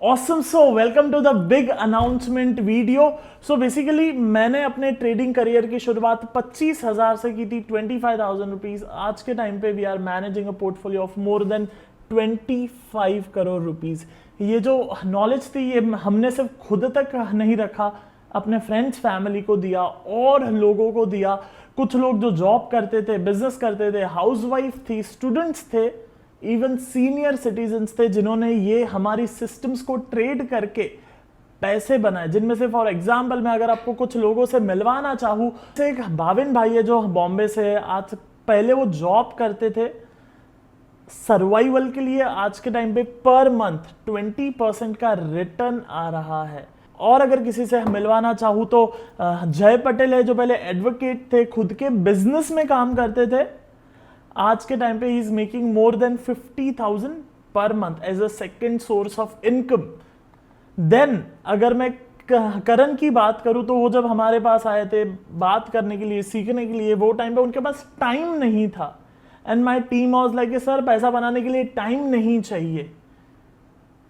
Awesome. So welcome to the big announcement video. So basically मैंने अपने trading career की शुरुआत 25,000 से की थी, 25,000 रुपीज. आज के टाइम पे we are managing a portfolio of more than 25 crore rupees. ये जो नॉलेज थी ये हमने सिर्फ खुद तक नहीं रखा, अपने फ्रेंड्स फैमिली को दिया और लोगों को दिया. कुछ लोग जो जॉब करते थे, बिजनेस करते थे, हाउसवाइफ थी, स्टूडेंट्स थे, इवन सीनियर सिटीजन्स थे जिन्होंने ये हमारी सिस्टम्स को ट्रेड करके पैसे बनाए. जिनमें से फॉर एग्जांपल मैं अगर आपको कुछ लोगों से मिलवाना चाहूँ, जैसे एक भाविन भाई है जो बॉम्बे से है. आज पहले वो जॉब करते थे सर्वाइवल के लिए. आज के टाइम पे पर मंथ 20% का रिटर्न आ रहा है. और अगर किसी से मिलवाना चाहूँ तो जय पटेल है जो पहले एडवोकेट थे, खुद के बिजनेस में काम करते थे. आज के टाइम पे he is making more than 50,000 per month as a second source of income. Then अगर मैं करण की बात करूं तो वो जब हमारे पास आए थे बात करने के लिए, सीखने के लिए, वो टाइम पे उनके पास टाइम नहीं था. And my team was like sir पैसा बनाने के लिए टाइम नहीं चाहिए.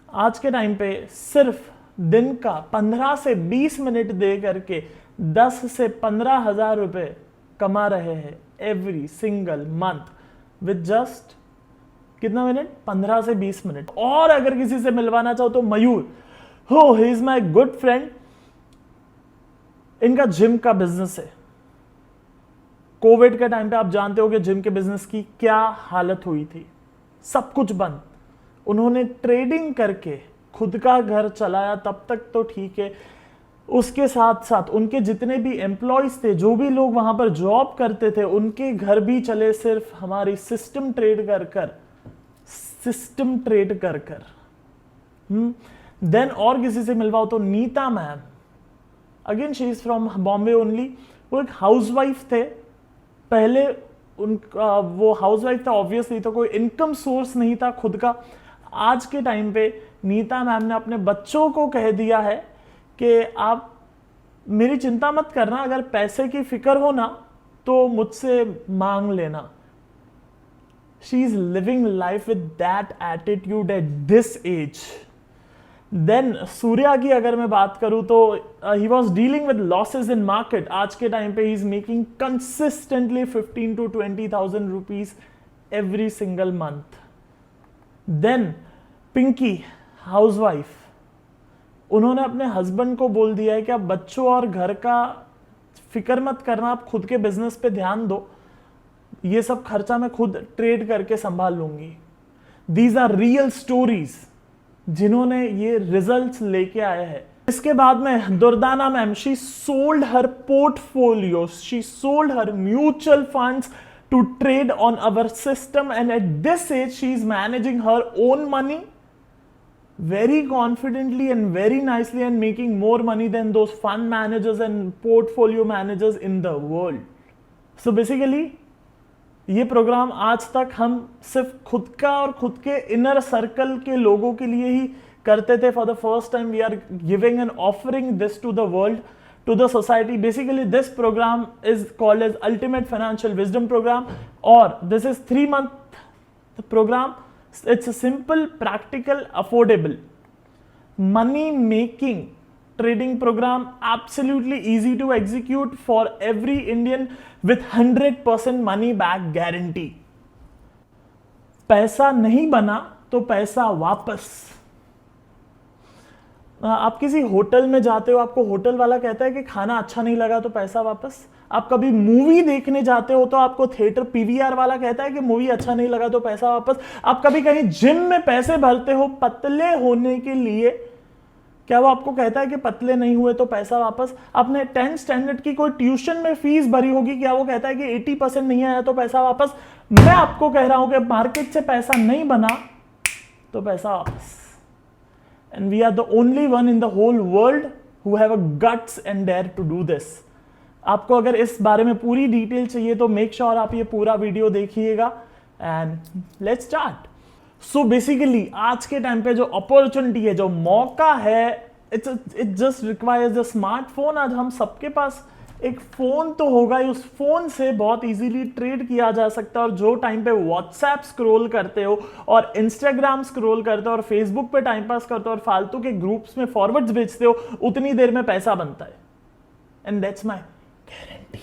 आज के टाइम पे सिर्फ दिन का 15 से 20 मिनट दे करके 10 से 15,000 रुपए कमा रहे हैं every single month with just कितना मिनट, 15 से 20 मिनट. और अगर किसी से मिलवाना चाहो तो मयूर, हो he is my good friend. इनका जिम का बिजनेस है. कोविड के टाइम पे आप जानते हो कि जिम के बिजनेस की क्या हालत हुई थी, सब कुछ बंद. उन्होंने ट्रेडिंग करके खुद का घर चलाया, तब तक तो ठीक है. उसके साथ साथ उनके जितने भी एम्प्लॉयज थे, जो भी लोग वहां पर जॉब करते थे, उनके घर भी चले सिर्फ हमारी सिस्टम ट्रेड कर. देन और किसी से मिलवाओ तो Nita ma'am, again she is from Bombay only. वो एक हाउसवाइफ थे. पहले उनका वो हाउसवाइफ था, ऑब्वियसली तो कोई इनकम सोर्स नहीं था खुद का. आज के टाइम पे नीता मैम ने अपने बच्चों को कह दिया है कि आप मेरी चिंता मत करना, अगर पैसे की फिक्र हो ना तो मुझसे मांग लेना. She is living life with that attitude at this age. Then Surya की अगर मैं बात करूं तो he was dealing with losses in market. आज के टाइम पे he is making consistently 15 to 20,000 rupees every single month. Then Pinky housewife, उन्होंने अपने हस्बैंड को बोल दिया है कि आप बच्चों और घर का फिक्र मत करना, आप खुद के बिजनेस पे ध्यान दो, ये सब खर्चा मैं खुद ट्रेड करके संभाल लूंगी. दीज आर रियल स्टोरीज जिन्होंने ये रिजल्ट्स लेके आए हैं. इसके बाद में Durdana ma'am, she sold her portfolio, she sold her mutual funds to trade on our system. And at this age she is managing her own money very confidently and very nicely and making more money than those fund managers and portfolio managers in the world. So basically ये programme आज तक हम सिर्फ खुद का और खुद के इनर सर्कल के लोगों के लिए ही करते थे. For the first time we are giving and offering this to the world, to the society. Basically this program is called as Ultimate Financial Wisdom Program, or this is 3-month program. It's a simple, practical, affordable money making trading program, absolutely easy to execute for every Indian with 100% money back guarantee. पैसा नहीं बना तो पैसा वापस. आप किसी hotel में जाते हो, आपको होटल वाला कहता है कि खाना अच्छा नहीं लगा तो पैसा वापस. आप कभी मूवी देखने जाते हो तो आपको थिएटर पीवीआर वाला कहता है कि मूवी अच्छा नहीं लगा तो पैसा वापस. आप कभी कहीं जिम में पैसे भरते हो पतले होने के लिए, क्या वो आपको कहता है कि पतले नहीं हुए तो पैसा वापस? आपने 10th स्टैंडर्ड की कोई ट्यूशन में फीस भरी होगी, क्या वो कहता है कि 80% नहीं आया तो पैसा वापस? मैं आपको कह रहा हूं कि मार्केट से पैसा नहीं बना तो पैसा वापस. And we are the only one in the whole world who have a guts and dare to do this. आपको अगर इस बारे में पूरी डिटेल चाहिए तो मेक श्योर आप ये पूरा वीडियो देखिएगा. And let's start. So basically आज के टाइम पे जो अपॉर्चुनिटी है, जो मौका है, it just requires the smartphone. आज हम सबके पास एक फोन तो होगा ही, उस फोन से बहुत इजीली ट्रेड किया जा सकता है। और जो टाइम पे व्हाट्सएप स्क्रॉल करते हो और इंस्टाग्राम स्क्रॉल करते हो और फेसबुक पे टाइम पास करते हो और फालतू के ग्रुप्स में फॉरवर्ड्स भेजते हो, उतनी देर में पैसा बनता है। And that's my guarantee.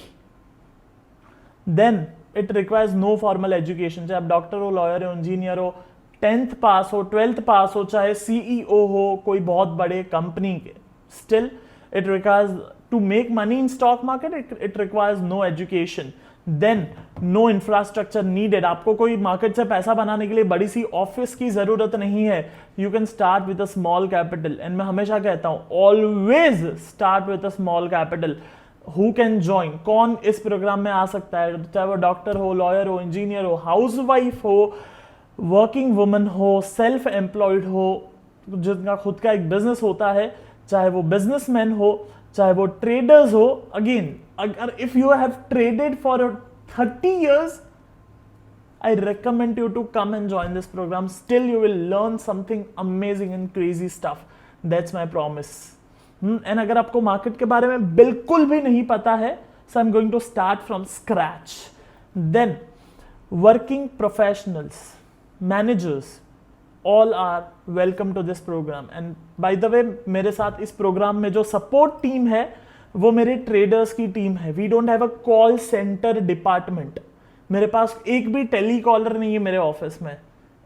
Then it requires no formal education, चाहे आप डॉक्टर हो, लॉयर हो, इंजीनियर हो, 10th पास हो, 12th पास हो, चाहे सीईओ हो कोई बहुत बड़े कंपनी के, still it requires to make money in stock market, it requires no education. Then no infrastructure needed, आपको कोई मार्केट से पैसा बनाने के लिए बड़ी सी ऑफिस की जरूरत नहीं है। You can start with a small capital. And मैं हमेशा कहता हूं always start with a small capital. Who can join, कौन इस प्रोग्राम में आ सकता है, चाहे वो डॉक्टर हो, लॉयर हो, इंजीनियर हो, हाउसवाइफ हो, वर्किंग वुमन हो, सेल्फ एम्प्लॉयड हो, जिनका खुद का एक बिजनेस होता है, चाहे वो बिजनेसमैन हो, चाहे वो ट्रेडर्स हो। अगेन, अगर if you have traded for 30 years, I recommend you to come and join this program. Still you will learn something amazing and crazy stuff. That's my promise. And अगर आपको market के बारे में बिल्कुल भी नहीं पता है, so I'm going to start from scratch. Then working professionals, managers, all are welcome to this program. And by the way, मेरे साथ इस प्रोग्राम में जो सपोर्ट टीम है वो मेरे ट्रेडर्स की टीम है। We don't have a call centre department. मेरे पास एक भी टेलीकॉलर नहीं है मेरे ऑफिस में।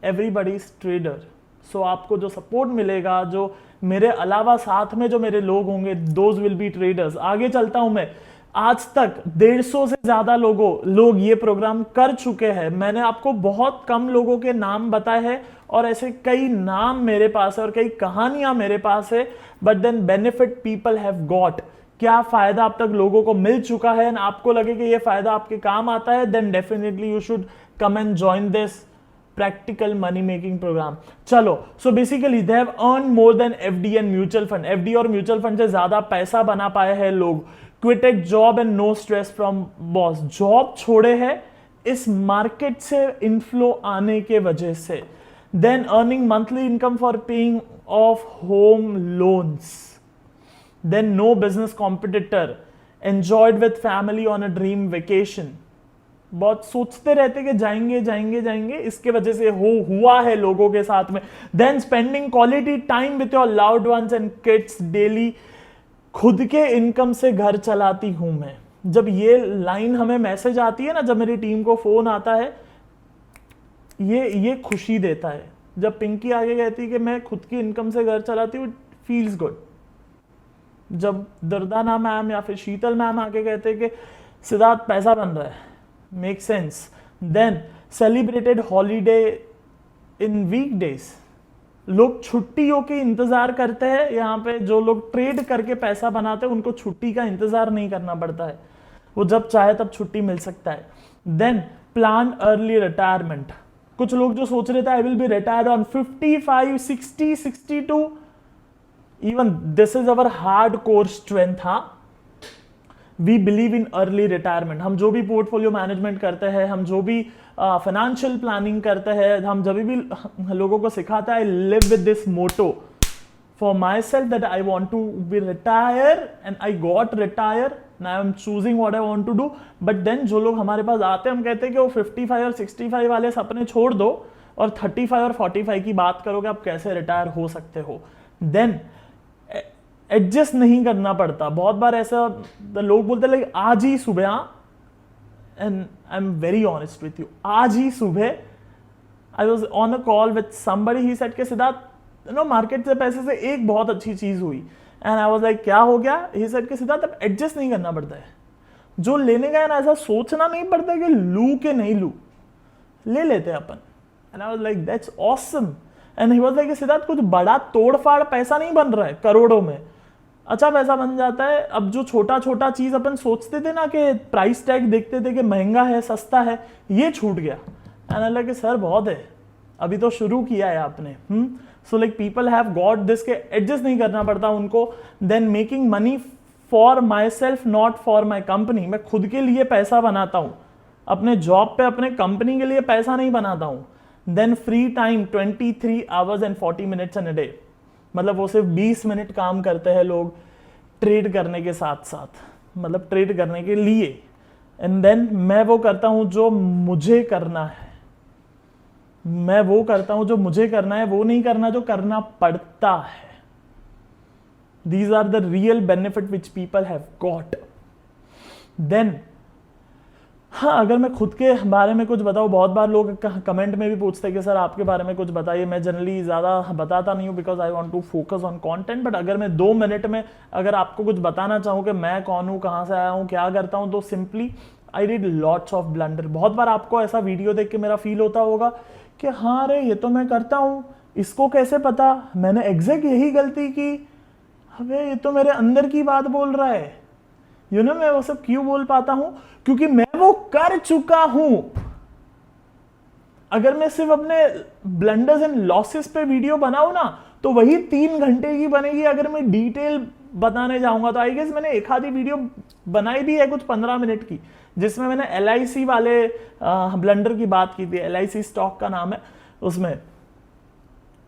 Everybody is trader. सो आपको जो सपोर्ट मिलेगा, जो मेरे अलावा साथ में जो मेरे लोग होंगे, दोज विल बी ट्रेडर्स। आगे चलता हूं मैं। आज तक 150 से ज्यादा लोग ये प्रोग्राम कर चुके हैं। मैंने आपको बहुत कम लोगों के नाम बताए हैं और ऐसे कई नाम मेरे पास है और कई कहानियां मेरे पास है। But then benefit people have got, क्या फायदा अब तक लोगों को मिल चुका है और आपको लगे कि ये फायदा आपके काम आता है, then definitely you should come and join this practical money making programme. चलो, so basically they have earn more than FD and mutual fund. FD और म्यूचुअल फंड से ज्यादा पैसा बना पाए हैं लोग। Quitted job and no stress from boss, job छोड़े हैं इस मार्केट से इनफ्लो आने के वजह से। Then earning monthly income for paying off home loans. Then no business competitor, enjoyed with family on a dream vacation. बहुत सोचते रहते कि जाएंगे जाएंगे जाएंगे, इसके वजह से हुआ है लोगों के साथ में। Then spending quality time with your loved ones and kids daily. खुद के इनकम से घर चलाती हूं मैं। जब ये लाइन हमें मैसेज आती है ना, जब मेरी टीम को फोन आता है, ये खुशी देता है। जब पिंकी आगे कहती है कि मैं खुद की इनकम से घर चलाती हूँ, फील्स गुड। जब दर्दाना मैम या फिर शीतल मैम आके कहते हैं कि सिद्धार्थ पैसा बन रहा है, make sense. Then celebrated holiday in weekdays, लोग छुट्टियों के इंतजार करते हैं। यहाँ पे जो लोग ट्रेड करके पैसा बनाते हैं उनको छुट्टी का इंतजार नहीं करना पड़ता है, वो जब चाहे तब छुट्टी मिल सकता है। देन प्लान अर्ली रिटायरमेंट, कुछ लोग जो सोच रहे थे I will be retired on 55, 60, 62, even this is our hardcore strength। हाँ, we believe in early retirement। हम जो भी पोर्टफोलियो मैनेजमेंट करते हैं, हम जो भी फाइनेंशियल प्लानिंग करते हैं, हम जब भी लोगों को सिखाते हैं, I live with this motto for myself that I want to be retire and I got retire and I am choosing what I want to do. But then जो लोग हमारे पास आते हैं, हम कहते हैं कि वो 55 और 65 वाले सपने छोड़ दो और 35 और 45 की बात करो कि आप कैसे रिटायर हो सकते हो। देन एडजस्ट नहीं करना पड़ता। बहुत बार ऐसा लोग बोलते हैं आज ही सुबह, and I am very honest with you, आज ही सुबह I was on a call with somebody, he said के सिद्धार्थ नो मार्केट से पैसे से एक बहुत अच्छी चीज हुई। एंड आई वॉज लाइक क्या हो गया? ही सेड के सिद्धार्थ अब एडजस्ट नहीं करना पड़ता है, जो लेने का है ना ऐसा सोचना नहीं पड़ता कि लू के नहीं लू, ले लेते हैं अपन। And I was like that's awesome. And he was like Siddharth कुछ बड़ा तोड़फाड़ पैसा नहीं बन रहा है, करोड़ों में अच्छा पैसा बन जाता है। अब जो छोटा छोटा चीज अपन सोचते थे ना कि प्राइस टैग देखते थे कि महंगा है सस्ता है, ये छूट गया। एंड आई लाइक सर बहुत है, अभी तो शुरू किया है आपने। So like people have got this के एडजस्ट नहीं करना पड़ता उनको। Then making money for myself not for my company, मैं खुद के लिए पैसा बनाता हूँ, अपने जॉब पे अपने कंपनी के लिए पैसा नहीं बनाता हूँ। Then free time 23 hours and 40 minutes in a day, मतलब वो सिर्फ 20 मिनट काम करते हैं लोग ट्रेड करने के साथ साथ। मतलब ट्रेड करने के लिए, एंड देन मैं वो करता हूं जो मुझे करना है, मैं वो करता हूं जो मुझे करना है, वो नहीं करना जो करना पड़ता है. These are the real benefit which people have got. Then हाँ, अगर मैं खुद के बारे में कुछ बताऊँ, बहुत बार लोग कमेंट में भी पूछते हैं कि सर आपके बारे में कुछ बताइए. मैं जनरली ज़्यादा बताता नहीं हूँ because I want to focus on content. But अगर मैं 2 मिनट में अगर आपको कुछ बताना चाहूँ कि मैं कौन हूँ, कहाँ से आया हूँ, क्या करता हूँ, तो simply I did lots of blunder. बहुत बार आपको ऐसा वीडियो देख के मेरा फील होता होगा कि हाँ अरे ये तो मैं करता हूँ, इसको कैसे पता, मैंने एग्जैक्ट यही गलती की, अबे ये तो मेरे अंदर की बात बोल रहा है. यू नो मैं वो सब क्यों बोल पाता हूं, क्योंकि मैं वो कर चुका हूं. अगर मैं सिर्फ अपने ब्लंडर्स एंड लॉसेस पे वीडियो बनाऊं ना, तो वही 3 घंटे की बनेगी. अगर मैं डिटेल बताने जाऊंगा तो आई गेस मैंने एक आधी वीडियो बनाई भी है कुछ 15 मिनट की, जिसमें मैंने LIC वाले ब्लंडर की बात की थी. LIC स्टॉक का नाम है उसमें.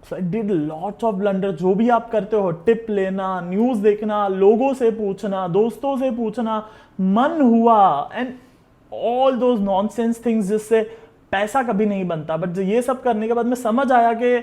So I did lots of blunder. जो भी आप करते हो, टिप लेना, न्यूज देखना, लोगों से पूछना, दोस्तों से पूछना, मन हुआ, and all those nonsense things जिससे पैसा कभी नहीं बनता. बट ये सब करने के बाद मैं समझ आया कि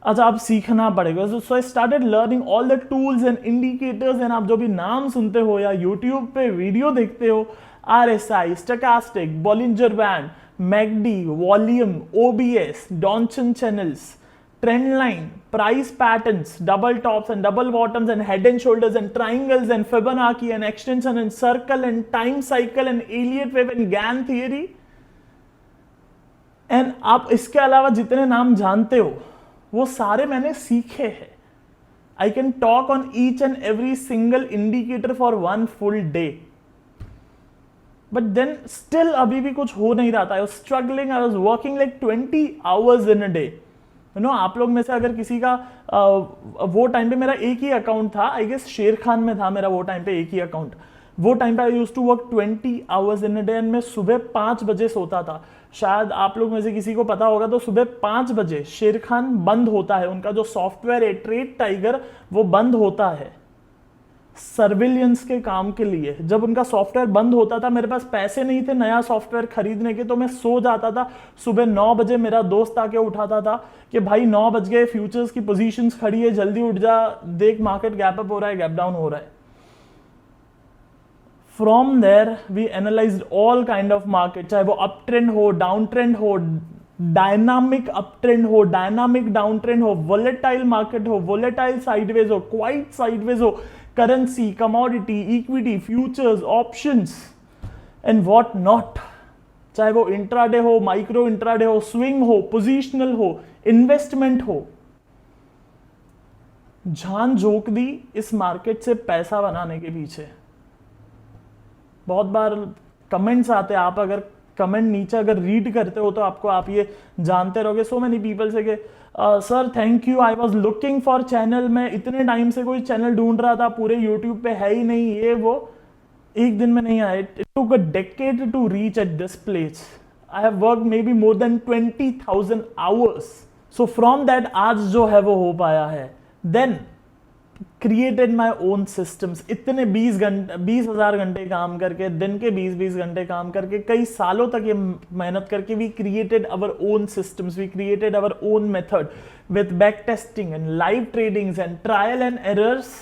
अच्छा आप सीखना पड़ेगा. So I started learning all the tools and indicators. And आप जो भी नाम सुनते हो या यूट्यूब पे वीडियो देखते हो, RSI, stochastic, Bollinger band, MACD, volume, OBS, Donchian channels, trend line, price patterns, double tops and double bottoms and head and shoulders and triangles and Fibonacci and extension and circle and time cycle and Elliott wave and Gann theory. And आप इसके अलावा जितने नाम जानते हो वो सारे मैंने सीखे हैं. I can talk on each and every single indicator for 1 full day. But then still अभी भी कुछ हो नहीं रहा था. I was struggling. I was working like 20 hours in a day. You know आप लोग में से अगर किसी का वो टाइम पे मेरा एक ही अकाउंट था, आई गेस शेर खान में था मेरा वो टाइम पे एक ही अकाउंट. वो टाइम पे I used to work 20 hours in a day. And मैं सुबह 5 बजे सोता था. शायद आप लोग में से किसी को पता होगा तो सुबह 5 बजे शेर खान बंद होता है. उनका जो सॉफ्टवेयर है ट्रेड टाइगर वो बंद होता है सर्विलियंस के काम के लिए. जब उनका सॉफ्टवेयर बंद होता था, मेरे पास पैसे नहीं थे नया सॉफ्टवेयर खरीदने के, तो मैं सो जाता था. सुबह 9 बजे मेरा दोस्त आके उठाता था कि भाई 9 बज गए, फ्यूचर्स की पोजीशंस खड़ी है, जल्दी उठ जा, देख मार्केट गैप अप हो रहा है, गैप डाउन हो रहा है. From there we analysed all kind of market, चाहे वो अप ट्रेंड हो, डाउन ट्रेंड हो, डायनामिक अप ट्रेंड हो, डायनामिक डाउन ट्रेंड हो, वोलेटाइल मार्केट हो, वोलेटाइल साइडवेज हो, क्वाइट साइडवेज हो, currency, commodity, equity, futures, options and what not. चाहे वो इंट्राडे हो, माइक्रो इंट्राडे हो, स्विंग हो, पोजीशनल हो, इन्वेस्टमेंट हो, जान झोंक दी इस मार्केट से पैसा बनाने के पीछे. बहुत बार कमेंट्स आते हैं, आप अगर कमेंट नीचे अगर रीड करते हो तो आपको आप ये जानते रहोगे. सो मेनी पीपल से sir thank you, I was looking for channel, मैं इतने टाइम से कोई चैनल ढूंढ रहा था, पूरे यूट्यूब पे है ही नहीं, ये वो, एक दिन में नहीं आए. It took a decade to reach at this place. I have worked maybe more than 20,000 hours. So from that आज जो है वो हो पाया है. Then created my own systems. इतने 20,000 घंटे काम करके, दिन के 20-20 घंटे काम करके, कई सालों तक ये मेहनत करके, we created our own systems, we created our own method with back testing and live tradings and trial and errors.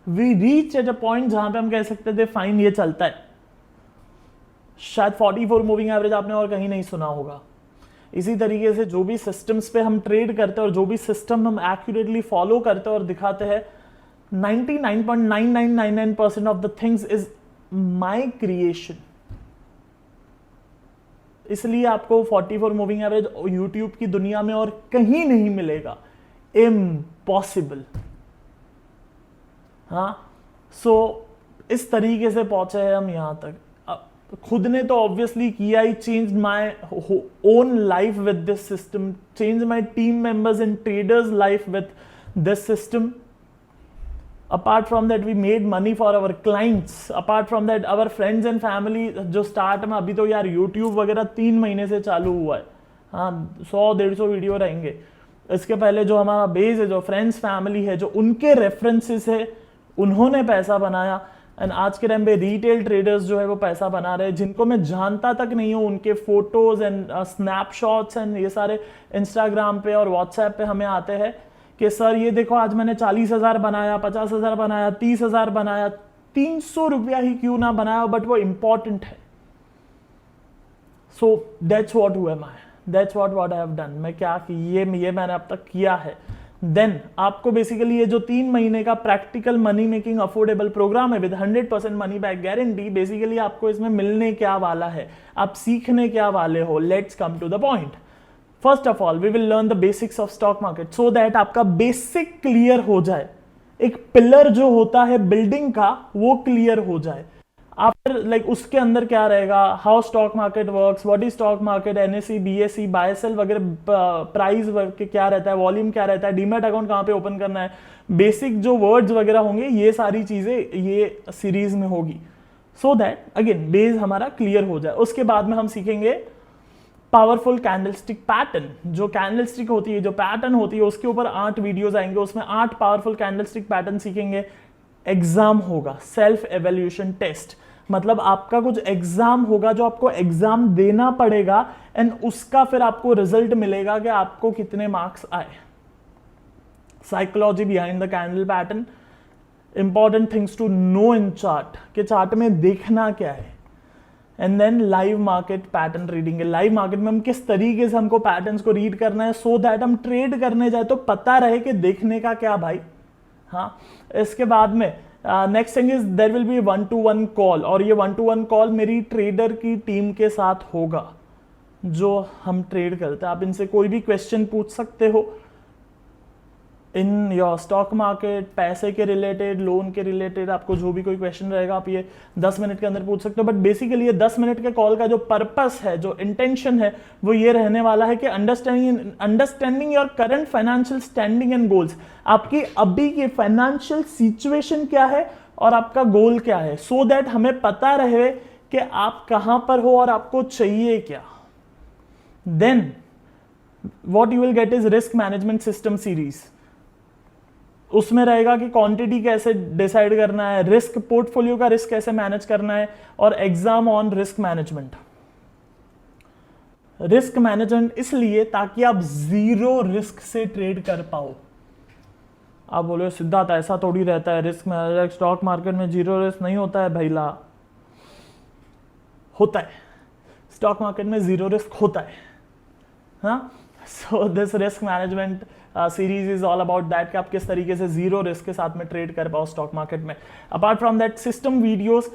We reach at a point जहां पे हम कह सकते थे फाइन ये चलता है. शायद 44 मूविंग एवरेज आपने और कहीं नहीं सुना होगा. इसी तरीके से जो भी सिस्टम्स पे हम ट्रेड करते हैं और जो भी सिस्टम हम एक्यूरेटली फॉलो करते हैं और दिखाते हैं, 99.9999% of the things is my creation. इसलिए आपको 44 मूविंग एवरेज यूट्यूब की दुनिया में और कहीं नहीं मिलेगा. इम्पॉसिबल. हाँ, सो इस तरीके से पहुंचे हैं हम यहां तक. खुद ने तो ऑब्वियसली किया ही. Change my own life with this system, change my team members and traders life with this system. Apart from that, we made money for our clients. Apart from that, our friends and family जो start में, अभी तो यार YouTube वगैरह 3 महीने से चालू हुआ है. हाँ, 100-150 वीडियो रहेंगे. इसके पहले जो हमारा बेस है, जो फ्रेंड्स फैमिली है, जो उनके रेफरेंसेस है, उन्होंने पैसा बनाया. एंड आज के टाइम पे रिटेल ट्रेडर्स जो है वो पैसा बना रहे हैं, जिनको मैं जानता तक नहीं हूँ, उनके फोटोज एंड स्नैपशॉट्स एंड ये सारे इंस्टाग्राम पे और व्हाट्सएप पे हमें आते हैं कि सर ये देखो आज मैंने 40,000 बनाया, 50,000 बनाया, 30,000 बनाया, 300 रुपया ही क्यों ना बनाया, बट वो इंपॉर्टेंट है. So that's what who am I, that's what I have done. मैं क्या ये मैंने अब तक किया है. देन आपको बेसिकली ये जो 3 महीने का practical money making affordable programme है with 100% money back guarantee, basically आपको इसमें मिलने क्या वाला है, आप सीखने क्या वाले हो. Let's come to the point. First of all we will learn the basics of stock market so that आपका बेसिक क्लियर हो जाए, एक पिलर जो होता है बिल्डिंग का वो क्लियर हो जाए. आफ्टर लाइक उसके अंदर क्या रहेगा, how stock market works, what is stock market, NSE, BSE, buy sell वगैरह, प्राइस क्या रहता है, वॉल्यूम क्या रहता है, डीमैट अकाउंट कहाँ पे ओपन करना है, बेसिक जो वर्ड्स वगैरह होंगे, ये सारी चीजें ये सीरीज में होगी. सो दैट अगेन बेस हमारा क्लियर हो जाए. उसके बाद में हम सीखेंगे पावरफुल कैंडलस्टिक पैटर्न. जो कैंडलस्टिक होती है, जो पैटर्न होती है, उसके ऊपर 8 वीडियोस आएंगे, उसमें 8 पावरफुल कैंडलस्टिक पैटर्न सीखेंगे. एग्जाम होगा, सेल्फ एवेल्यूशन टेस्ट, मतलब आपका कुछ एग्जाम होगा जो आपको एग्जाम देना पड़ेगा एंड उसका फिर आपको रिजल्ट मिलेगा कि आपको कितने मार्क्स आए. Psychology behind the candle pattern, important things to know in chart, कि चार्ट में देखना क्या है. And then live market pattern reading. Live market में हम किस तरीके से हमको पैटर्न्स को रीड करना है सो दैट हम ट्रेड करने जाए तो पता रहे कि देखने का क्या भाई. हाँ, इसके बाद में next thing is there will be 1-to-1 call, और ये 1-to-1 कॉल मेरी ट्रेडर की टीम के साथ होगा जो हम ट्रेड करते हैं. आप इनसे कोई भी क्वेश्चन पूछ सकते हो इन योर स्टॉक मार्केट, पैसे के रिलेटेड, लोन के रिलेटेड, आपको जो भी कोई क्वेश्चन रहेगा आप ये 10 मिनट के अंदर पूछ सकते हो. बट बेसिकली ये 10 मिनट के कॉल का जो पर्पस है, जो इंटेंशन है, वो ये रहने वाला है कि understanding your current financial standing and goals. आपकी अभी की फाइनेंशियल सिचुएशन क्या है और आपका गोल क्या है, सो दैट हमें पता रहे कि आप कहां पर हो और आपको चाहिए क्या. Then what you will get is risk management system series. उसमें रहेगा कि क्वांटिटी कैसे डिसाइड करना है, रिस्क, पोर्टफोलियो का रिस्क कैसे मैनेज करना है, और exam on risk management. Risk management इसलिए ताकि आप जीरो रिस्क से ट्रेड कर पाओ. आप बोलो सिद्धार्थ ऐसा थोड़ी रहता है, रिस्क मैनेजर स्टॉक मार्केट में जीरो रिस्क नहीं होता है. भैला होता है, स्टॉक मार्केट में जीरो रिस्क होता है. हाँ, so this risk management series is all about that कि आप किस तरीके से जीरो रिस्क के साथ में ट्रेड कर पाओ स्टॉक मार्केट में. Apart from that system videos,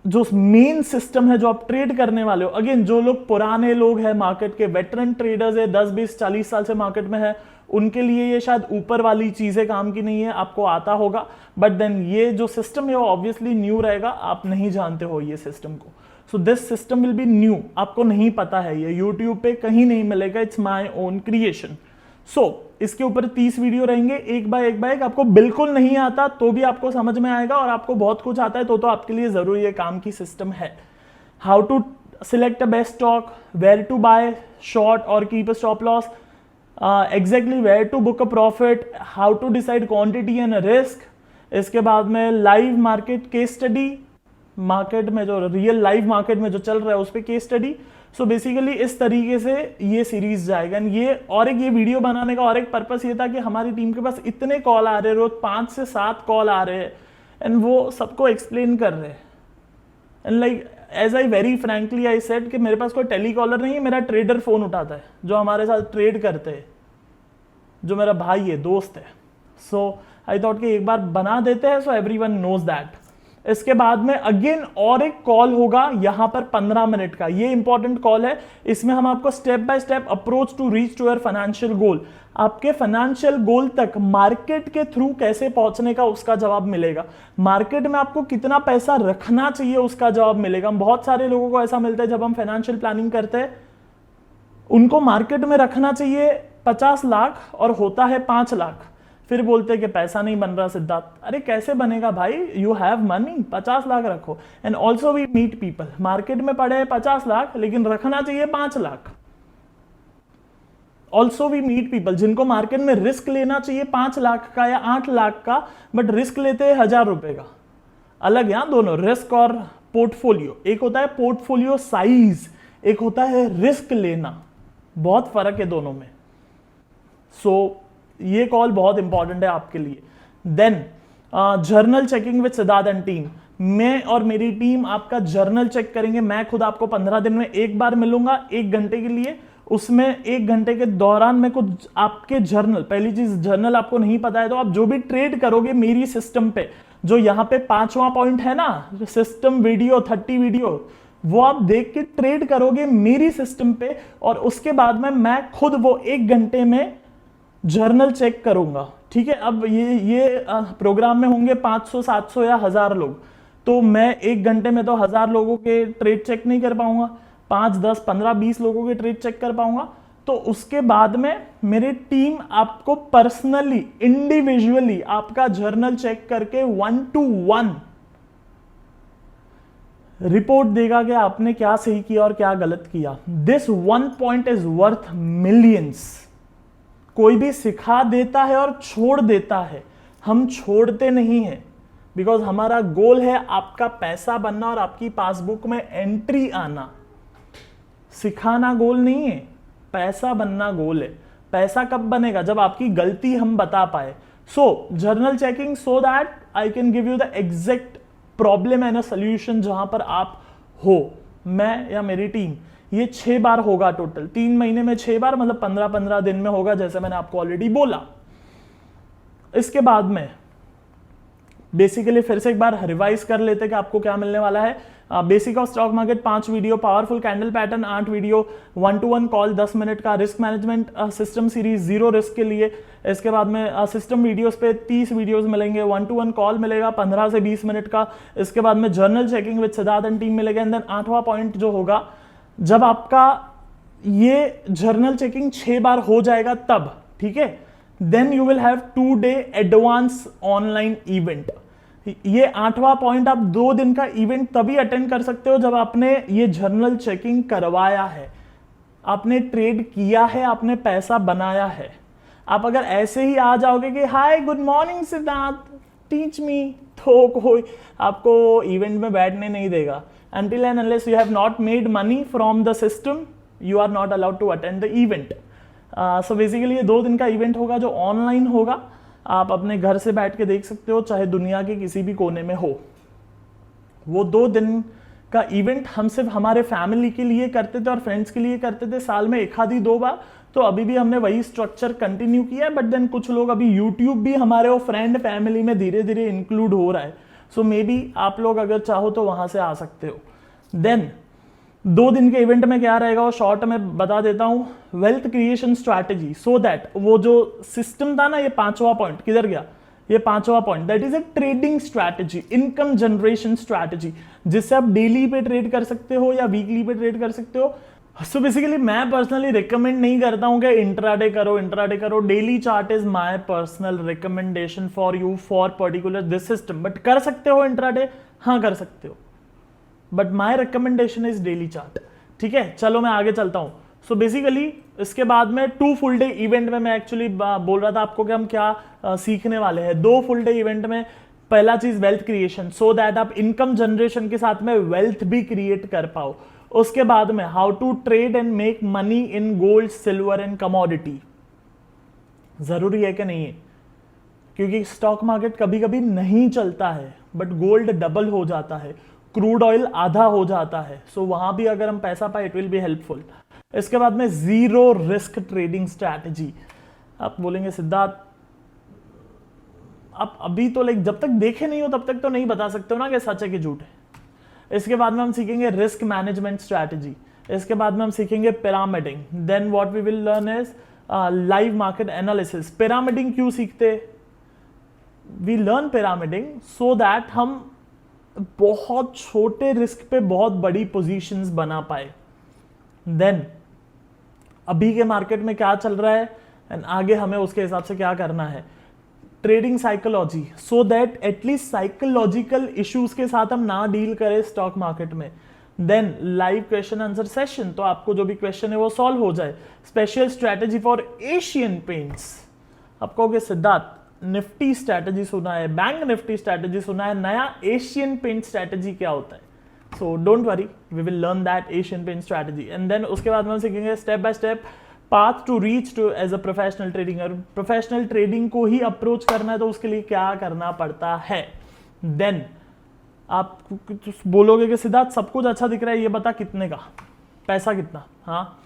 जो मेन सिस्टम है जो आप ट्रेड करने वाले हो, अगेन जो लोग पुराने लोग हैं, मार्केट के वेटरन ट्रेडर्स है, 10, 20, 40 साल से मार्केट में है, उनके लिए ये शायद ऊपर वाली चीजें काम की नहीं है, आपको आता होगा. बट देन ये जो सिस्टम है वो ऑब्वियसली न्यू रहेगा, आप नहीं जानते हो ये सिस्टम को. So this system will be new, आपको नहीं पता है, ये यूट्यूब पे कहीं नहीं मिलेगा, इट्स माई ओन क्रिएशन. सो इसके ऊपर 30 वीडियो रहेंगे, एक बाय एक. आपको बिल्कुल नहीं आता तो भी आपको समझ में आएगा, और आपको बहुत कुछ आता है तो आपके लिए जरूरी है काम की सिस्टम है. How to select a best stock, where to buy short और keep a stop loss, exactly where to book a profit, how to decide quantity and risk. इसके बाद में live market case study, market में जो real live market में जो चल रहा है उस पर केस स्टडी. सो बेसिकली इस तरीके से ये सीरीज जाएगा. ये वीडियो बनाने का और एक पर्पस ये था कि हमारी टीम के पास इतने कॉल आ रहे हैं, रोज 5 से 7 कॉल आ रहे हैं, एंड वो सबको एक्सप्लेन कर रहे हैं. And like as I very frankly I said कि मेरे पास कोई टेलीकॉलर नहीं है, मेरा ट्रेडर फोन उठाता है जो हमारे साथ ट्रेड करते हैं, जो मेरा भाई है, दोस्त है. सो आई थॉट कि एक बार बना देते हैं सो एवरीवन नोज दैट. इसके बाद में अगेन और एक कॉल होगा यहां पर 15 मिनट का. ये इंपॉर्टेंट कॉल है, इसमें हम आपको step by step approach to reach to your financial goal, आपके फाइनेंशियल गोल तक मार्केट के थ्रू कैसे पहुंचने का उसका जवाब मिलेगा. मार्केट में आपको कितना पैसा रखना चाहिए उसका जवाब मिलेगा. बहुत सारे लोगों को ऐसा मिलता है जब हम फाइनेंशियल प्लानिंग करते हैं, उनको मार्केट में रखना चाहिए 50 लाख और होता है 5 लाख. फिर बोलते हैं कि पैसा नहीं बन रहा सिद्धार्थ. अरे कैसे बनेगा भाई, यू हैव मनी, 50 लाख रखो. And also we meet people, market में पड़े हैं 50 लाख लेकिन रखना चाहिए 5 lakh. Also we meet people जिनको मार्केट में रिस्क लेना चाहिए 5 लाख का या 8 लाख का, बट रिस्क लेते हैं 1000 रुपए का. अलग है दोनों, रिस्क और पोर्टफोलियो। एक होता है पोर्टफोलियो साइज, एक होता है रिस्क लेना, बहुत फर्क है दोनों में। सो ये कॉल बहुत इंपॉर्टेंट है आपके लिए। Then journal checking with Siddharth and team, मैं और मेरी टीम आपका जर्नल चेक करेंगे। मैं खुद आपको 15 दिन में एक बार मिलूंगा 1 घंटे के लिए। उसमें 1 घंटे के दौरान मैं कुछ आपके जर्नल, पहली चीज जर्नल आपको नहीं पता है तो आप जो भी ट्रेड करोगे मेरी सिस्टम पे, जो यहाँ पे 5वां पॉइंट है ना, सिस्टम वीडियो 30 वीडियो, वो आप देख के ट्रेड करोगे मेरी सिस्टम पे, और उसके बाद में मैं खुद वो 1 घंटे में जर्नल चेक करूंगा। ठीक है, अब ये प्रोग्राम में होंगे 500 700 या 1000 लोग, तो मैं 1 घंटे में तो 1000 लोगों के ट्रेड चेक नहीं कर पाऊंगा, 5 10 15 20 लोगों के ट्रेड चेक कर पाऊंगा। तो उसके बाद में मेरी टीम आपको पर्सनली इंडिविजुअली आपका जर्नल चेक करके 1 to 1 रिपोर्ट देगा कि आपने क्या सही किया और क्या गलत किया। This 1 point is worth millions. कोई भी सिखा देता है और छोड़ देता है, हम छोड़ते नहीं हैं, बिकॉज हमारा गोल है आपका पैसा बनना और आपकी पासबुक में एंट्री आना। सिखाना गोल नहीं है, पैसा बनना गोल है। पैसा कब बनेगा? जब आपकी गलती हम बता पाए। So journal checking so that I can give you the exact problem and a solution जहां पर आप हो, मैं या मेरी टीम। ये 6 बार होगा टोटल, 3 महीने में 6 बार, मतलब 15-15 दिन में होगा, जैसे मैंने आपको ऑलरेडी बोला। इसके बाद में बेसिकली फिर से एक बार रिवाइज कर लेते कि आपको क्या मिलने वाला है। Basic of stock market 5 video, powerful candle pattern 8 video, 1-to-1 call 10 minute का, risk management system series 0 risk के लिए। इसके बाद में सिस्टम वीडियोस पे 30 वीडियोस मिलेंगे, 1-to-1 कॉल मिलेगा 15 से 20 मिनट का। इसके बाद में journal checking with Siddharth and team मिलेगा। एंड देन 8वां पॉइंट जो होगा, जब आपका ये जर्नल चेकिंग 6 बार हो जाएगा तब, ठीक है, then you will have 2 day advance online event. ये 8वां पॉइंट, आप 2 दिन का इवेंट तभी अटेंड कर सकते हो जब आपने ये जर्नल चेकिंग करवाया है, आपने ट्रेड किया है, आपने पैसा बनाया है। आप अगर ऐसे ही आ जाओगे कि hi good morning Siddharth teach me, तो कोई आपको इवेंट में बैठने नहीं देगा। Until and unless you have not made money from the system, you are not allowed to attend the event. So basically ये 2 दिन का इवेंट होगा जो ऑनलाइन होगा, आप अपने घर से बैठ के देख सकते हो, चाहे दुनिया के किसी भी कोने में हो। वो 2 दिन का इवेंट हम सिर्फ हमारे फैमिली के लिए करते थे और फ्रेंड्स के लिए करते थे, साल में 1-2 बार। तो अभी भी हमने वही स्ट्रक्चर कंटिन्यू किया है, बट देन कुछ लोग अभी यूट्यूब भी हमारे वो फ्रेंड फैमिली में धीरे धीरे इंक्लूड हो रहा है। सो मे बी आप लोग अगर चाहो तो वहां से आ सकते हो। देन 2 दिन के इवेंट में क्या रहेगा वो शॉर्ट में बता देता हूं। Wealth creation strategy, so that वो जो सिस्टम था ना, ये 5वां पॉइंट किधर गया, ये 5वां point, that is a trading strategy, income generation strategy, जिससे आप डेली पे ट्रेड कर सकते हो या वीकली पे ट्रेड कर सकते हो। सो बेसिकली मैं पर्सनली रिकमेंड नहीं करता हूं कि इंट्राडे करो। Daily chart is my personal recommendation for you for particular this system. But कर सकते हो इंट्राडे, हाँ कर सकते हो, but my recommendation is daily chart. ठीक है, चलो मैं आगे चलता हूं। सो बेसिकली इसके बाद में 2 फुल डे इवेंट में मैं एक्चुअली बोल रहा था आपको कि हम क्या सीखने वाले हैं। 2 फुल डे इवेंट में पहला चीज वेल्थ क्रिएशन, सो दैट आप इनकम जनरेशन के साथ में वेल्थ भी क्रिएट कर पाओ। उसके बाद में how to trade and make money in gold silver and commodity. जरूरी है कि नहीं है, क्योंकि स्टॉक मार्केट कभी कभी नहीं चलता है, बट गोल्ड डबल हो जाता है, क्रूड ऑयल आधा हो जाता है। सो वहां भी अगर हम पैसा पाए इट विल बी हेल्पफुल। इसके बाद में 0 रिस्क ट्रेडिंग स्ट्रैटेजी। आप बोलेंगे सिद्धार्थ आप अभी तो लाइक जब तक देखे नहीं हो तब तक तो नहीं बता सकते हो ना कि सच है कि झूठ है। इसके बाद में हम सीखेंगे रिस्क मैनेजमेंट स्ट्रैटेजी। इसके बाद में हम सीखेंगे pyramiding. Then what we will learn is live market analysis. Pyramiding क्यों सीखते? We learn pyramiding so that हम बहुत छोटे रिस्क पे बहुत बड़ी पोजीशंस बना पाए। देन अभी के मार्केट में क्या चल रहा है एंड आगे हमें उसके हिसाब से क्या करना है। Trading psychology, so that at least psychological issues के साथ हम ना डील करें स्टॉक मार्केट में। Then live question answer session, तो आपको जो भी क्वेश्चन है वो सॉल्व हो जाए। Special strategy for Asian paints. आप कहोगे सिद्धार्थ निफ्टी स्ट्रैटेजी सुना है, बैंक निफ्टी स्ट्रैटेजी सुना है, नया एशियन पेंट स्ट्रैटेजी क्या होता है. So don't worry, we will learn that Asian paint strategy and then उसके बाद में हम सीखेंगे step by step path to reach to as a professional trading. और प्रोफेशनल ट्रेडिंग को ही अप्रोच करना है तो उसके लिए क्या करना पड़ता है. देन आप बोलोगे कि सिद्धार्थ सब कुछ अच्छा दिख रहा है, ये बता कितने का, पैसा कितना. हाँ,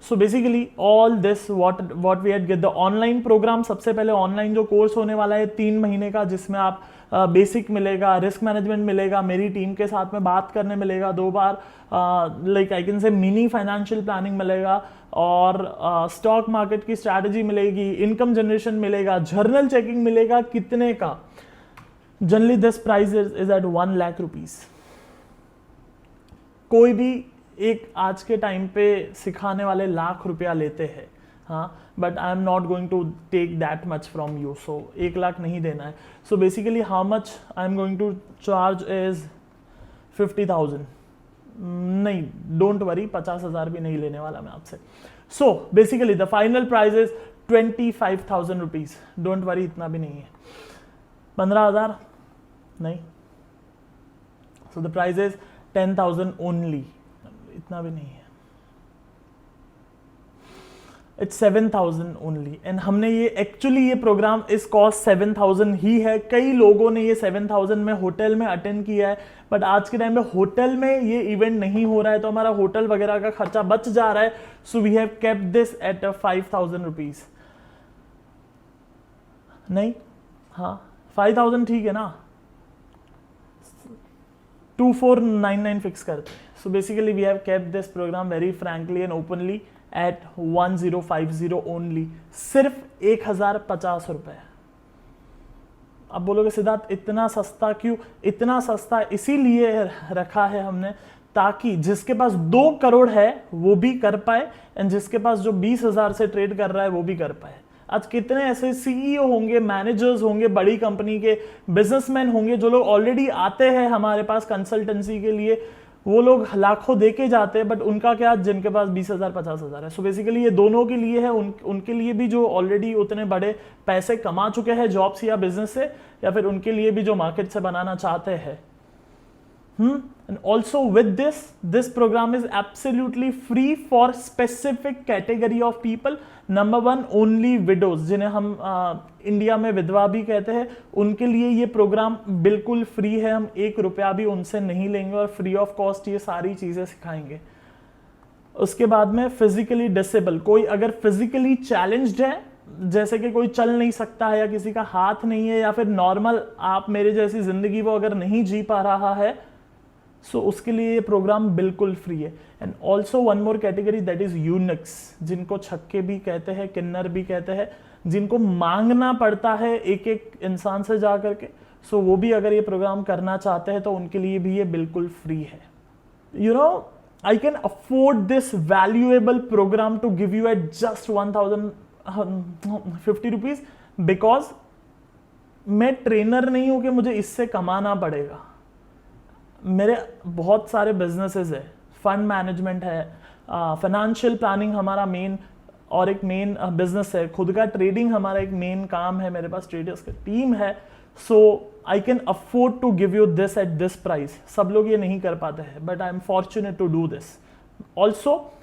so basically all this what we had get the online programme. सबसे पहले ऑनलाइन जो कोर्स होने वाला है 3 महीने का, जिसमें आप बेसिक मिलेगा, रिस्क मैनेजमेंट मिलेगा, मेरी टीम के साथ में बात करने मिलेगा 2 बार, like I can say mini financial planning मिलेगा, और स्टॉक मार्केट की स्ट्रैटेजी मिलेगी, इनकम जनरेशन मिलेगा, जर्नल चेकिंग मिलेगा. कितने का? Generally this price is at 1 lakh rupees. कोई भी एक आज के टाइम पे सिखाने वाले लाख रुपया लेते हैं. हाँ, but I am not going to take that much from you. So 1 lakh नहीं देना है. So basically how much I am going to charge is 50,000. नहीं, डोंट वरी, 50,000 भी नहीं लेने वाला मैं आपसे. So basically the final price is 25,000 rupees. Don't worry, इतना भी नहीं है. 15,000 नहीं. So the price is 10,000 only. इतना भी नहीं है. It's 7,000 only. एंड हमने ये एक्चुअली ये प्रोग्राम इस कॉस्ट 7,000 ही है. कई लोगों ने ये 7,000 में होटल में अटेंड किया है, बट आज के टाइम में होटल में ये इवेंट नहीं हो रहा है, तो हमारा होटल वगैरह का खर्चा बच जा रहा है. So we have kept this at 5,000 rupees. नहीं, हाँ 5,000 ठीक है ना. 2499 फिक्स करते हैं. So basically we have kept this program very frankly and openly at 1050 only. सिर्फ 1,050 रुपए. अब बोलोगे सिद्धार्थ इतना सस्ता क्यों? इतना सस्ता इसीलिए रखा है हमने ताकि जिसके पास 2 करोड़ है वो भी कर पाए, एंड जिसके पास जो 20,000 से ट्रेड कर रहा है वो भी कर पाए. आज कितने ऐसे सीईओ होंगे, मैनेजर्स होंगे, बड़ी कंपनी के बिजनेसमैन होंगे जो लोग ऑलरेडी आते हैं हमारे पास कंसल्टेंसी के लिए. वो लोग लाखों दे के जाते हैं, बट उनका क्या, जिनके पास 20,000 50,000 है. सो बेसिकली ये दोनों के लिए है, उनके लिए भी जो ऑलरेडी उतने बड़े पैसे कमा चुके हैं जॉब से या बिजनेस से, या फिर उनके लिए भी जो मार्केट से बनाना चाहते हैं. And also with this program is absolutely free for specific category of people. Number 1 only widows, जिन्हें हम इंडिया में विधवा भी कहते हैं, उनके लिए ये प्रोग्राम बिल्कुल फ्री है. हम 1 रुपया भी उनसे नहीं लेंगे और फ्री ऑफ कॉस्ट ये सारी चीजें सिखाएंगे. उसके बाद में फिजिकली डिसेबल, कोई अगर फिजिकली चैलेंज्ड है, जैसे कि कोई चल नहीं सकता है या किसी का हाथ नहीं है, या फिर नॉर्मल आप मेरे जैसी जिंदगी वो अगर नहीं जी पा रहा है, सो उसके लिए ये प्रोग्राम बिल्कुल फ्री है. And also 1 more category that is Unix, जिनको छक्के भी कहते हैं, किन्नर भी कहते हैं, जिनको मांगना पड़ता है एक एक इंसान से जा करके. सो वो भी अगर ये प्रोग्राम करना चाहते हैं तो उनके लिए भी ये बिल्कुल फ्री है. You know, I can afford this valuable programme to give you at just 1,050 rupees, because मैं ट्रेनर नहीं हूं कि मुझे इससे कमाना पड़ेगा. मेरे बहुत सारे बिजनेसेस है, फंड मैनेजमेंट है, फाइनेंशियल प्लानिंग हमारा मेन और एक मेन बिजनेस है, खुद का ट्रेडिंग हमारा एक मेन काम है, मेरे पास ट्रेडर्स की टीम है. So I can afford to give you this at this price. सब लोग ये नहीं कर पाते हैं, but I am fortunate to do this. Also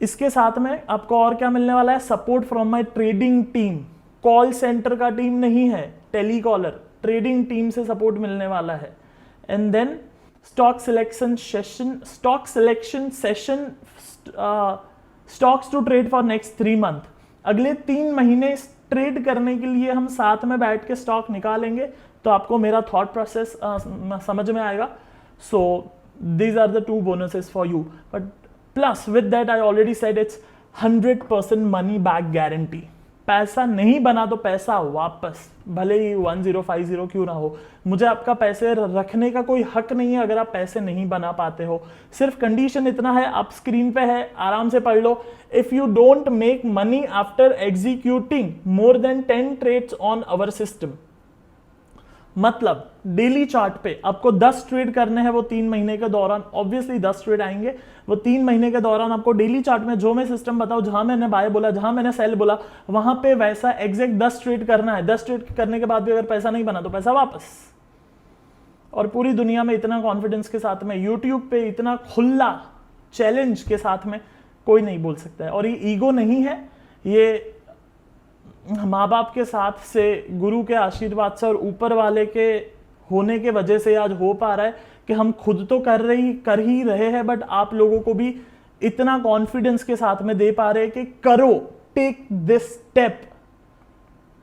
इसके साथ में आपको और क्या मिलने वाला है? Support from my trading team. Call centre का टीम नहीं है, टेलीकॉलर, ट्रेडिंग टीम से सपोर्ट मिलने वाला है. And then stock selection session, stocks to trade for next 3 month. अगले 3 महीने ट्रेड करने के लिए हम साथ में बैठ के स्टॉक निकालेंगे, तो आपको मेरा थॉट प्रोसेस समझ में आएगा. सो these are the 2 bonuses for you. But plus with that I already said it's 100% money back guarantee. पैसा नहीं बना तो पैसा वापस, भले ही 1050 क्यों ना हो. मुझे आपका पैसे रखने का कोई हक नहीं है अगर आप पैसे नहीं बना पाते हो. सिर्फ कंडीशन इतना है, आप स्क्रीन पे है, आराम से पढ़ लो. If you don't make money after executing more than 10 trades on our system, मतलब डेली चार्ट पे आपको 10 ट्रेड करने हैं वो 3 महीने के दौरान, ऑब्वियसली 10 ट्रेड आएंगे वो 3 महीने के दौरान। आपको डेली चार्ट में जो मैं सिस्टम बताऊं, जहां मैंने बाय बोला, जहां मैंने सेल बोला, वहां पे वैसा एग्जैक्ट 10 ट्रेड करना है। 10 ट्रेड करने के बाद भी अगर पैसा नहीं बना तो पैसा वापस। और पूरी दुनिया में इतना कॉन्फिडेंस के साथ में, यूट्यूब पे इतना खुला चैलेंज के साथ में कोई नहीं बोल सकता है। और ये ईगो नहीं है, ये माँ बाप के साथ से, गुरु के आशीर्वाद से और ऊपर वाले के होने के वजह से आज हो पा रहा है कि हम खुद तो कर ही रहे हैं, बट आप लोगों को भी इतना कॉन्फिडेंस के साथ में दे पा रहे हैं कि करो, टेक दिस स्टेप।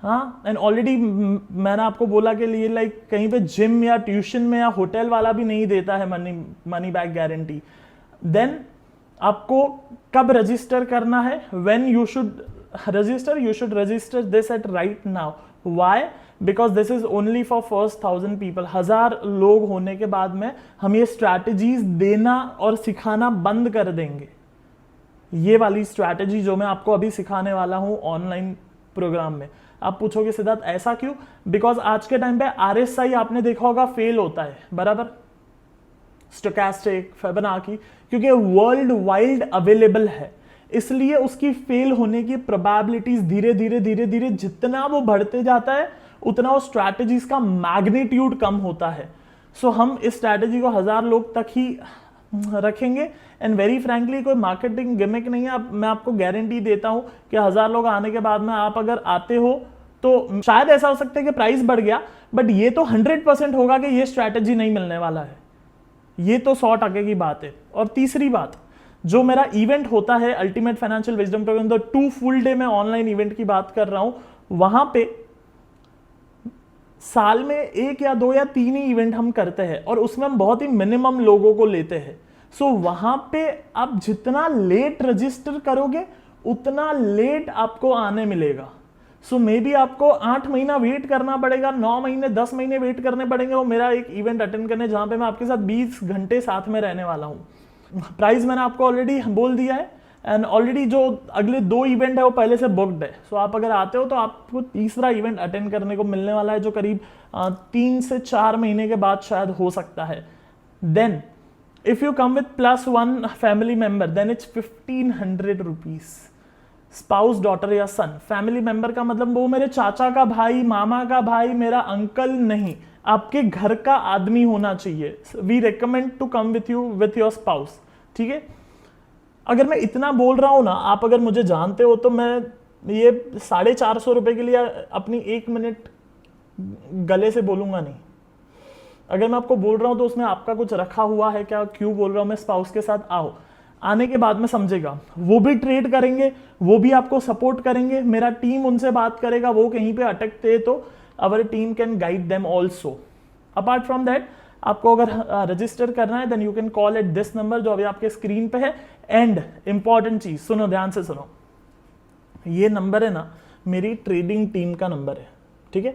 हाँ, एंड ऑलरेडी मैंने आपको बोला कि ये लाइक कहीं पे जिम या ट्यूशन में या होटल वाला भी नहीं देता है मनी बैक गारंटी। देन आपको कब रजिस्टर करना है, when you should register, you should register this at right now. Why? Because this is only for first 1000 people. 1000 लोग होने के बाद में हम ये स्ट्रैटेजीज देना और सिखाना बंद कर देंगे। ये वाली स्ट्रैटेजी जो मैं आपको अभी सिखाने वाला हूं ऑनलाइन प्रोग्राम में। आप पूछोगे सिद्धार्थ ऐसा क्यों? बिकॉज आज के टाइम पे RSI आपने देखा होगा फेल होता है, बराबर, स्टोकेस्टिक, फिबोनाची, क्योंकि वर्ल्ड वाइड अवेलेबल है, इसलिए उसकी फेल होने की प्रोबेबिलिटीज धीरे धीरे जितना वो बढ़ते जाता है उतना वो स्ट्रैटेजीज का मैग्नीट्यूड कम होता है। सो हम इस स्ट्रैटेजी को 1000 लोग तक ही रखेंगे। एंड वेरी फ्रैंकली कोई मार्केटिंग गिमिक नहीं है, मैं आपको गारंटी देता हूं कि 1000 लोग आने के बाद में आप अगर आते हो तो शायद ऐसा हो सकता है कि प्राइस बढ़ गया, बट ये तो 100% होगा कि ये स्ट्रैटेजी नहीं मिलने वाला है। ये तो 100% की बात है। और तीसरी बात, जो मेरा इवेंट होता है अल्टीमेट फाइनेंशियल विजडम प्रोग्राम, तो 2 फुल डे में ऑनलाइन इवेंट की बात कर रहा हूं, वहां पे साल में 1 या 2 या 3 ही इवेंट हम करते हैं और उसमें हम बहुत ही मिनिमम लोगों को लेते हैं। सो वहां पे आप जितना लेट रजिस्टर करोगे उतना लेट आपको आने मिलेगा। सो मे बी आपको 8 महीना वेट करना पड़ेगा, 9 महीने 10 महीने वेट करने पड़ेंगे वो मेरा एक इवेंट अटेंड करने, जहां पे मैं आपके साथ 20 घंटे साथ में रहने वाला हूं। प्राइस मैंने आपको ऑलरेडी बोल दिया है, एंड ऑलरेडी जो अगले 2 इवेंट है वो पहले से बुक्ड है। सो आप अगर आते हो तो आपको तीसरा इवेंट अटेंड करने को मिलने वाला है, जो करीब 3 से 4 महीने के बाद शायद हो सकता है। Then if you come with +1 family member then it's 1500 rupees. Spouse, daughter या सन, फैमिली मेंबर का मतलब वो मेरे चाचा का भाई, मामा का भाई, मेरा अंकल नहीं, आपके घर का आदमी होना चाहिए। We recommend to come with you with your spouse, ठीक है। अगर मैं इतना बोल रहा हूं ना, आप अगर मुझे जानते हो तो मैं ये 450 रुपए के लिए अपनी 1 मिनट गले से बोलूंगा नहीं। अगर मैं आपको बोल रहा हूं तो उसमें आपका कुछ रखा हुआ है क्या, क्यों बोल रहा हूं मैं स्पाउस के साथ आओ, आने के बाद में समझेगा। वो भी ट्रेड करेंगे, वो भी आपको सपोर्ट करेंगे, मेरा टीम उनसे बात करेगा, वो कहीं पे अटकते तो our team can guide them also. Apart from that, आपको अगर रजिस्टर करना है then you can call at this number जो अभी आपके स्क्रीन पे है। एंड इंपॉर्टेंट चीज सुनो, ध्यान से सुनो, ये नंबर है ना मेरी ट्रेडिंग टीम का नंबर है, ठीक है,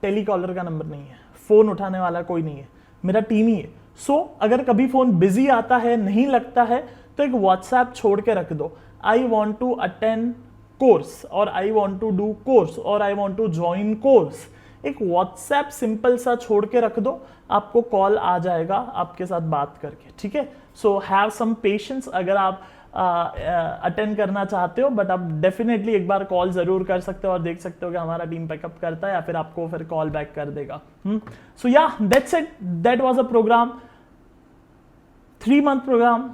टेलीकॉलर का नंबर नहीं है, फोन उठाने वाला कोई नहीं है, मेरा टीम ही है। सो अगर कभी फोन बिजी आता है, नहीं लगता है, तो एक व्हाट्सएप छोड़ के रख दो, I want to attend course और I want to do course और I want to join course. एक व्हाट्सएप सिंपल सा छोड़ के रख दो, आपको कॉल आ जाएगा आपके साथ बात करके, ठीक है। सो हैव सम पेशेंस अगर आप अटेंड करना चाहते हो, बट आप डेफिनेटली एक बार कॉल जरूर कर सकते हो और देख सकते हो कि हमारा टीम पिकअप करता है या फिर आपको फिर कॉल बैक कर देगा। सो या that's it, that was a programme, 3 month programme,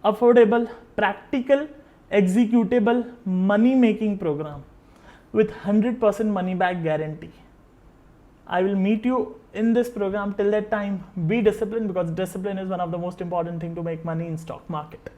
affordable, practical, executable money making program with 100% money back guarantee. I will meet you in this program. Till that time, be disciplined, because discipline is one of the most important thing to make money in stock market.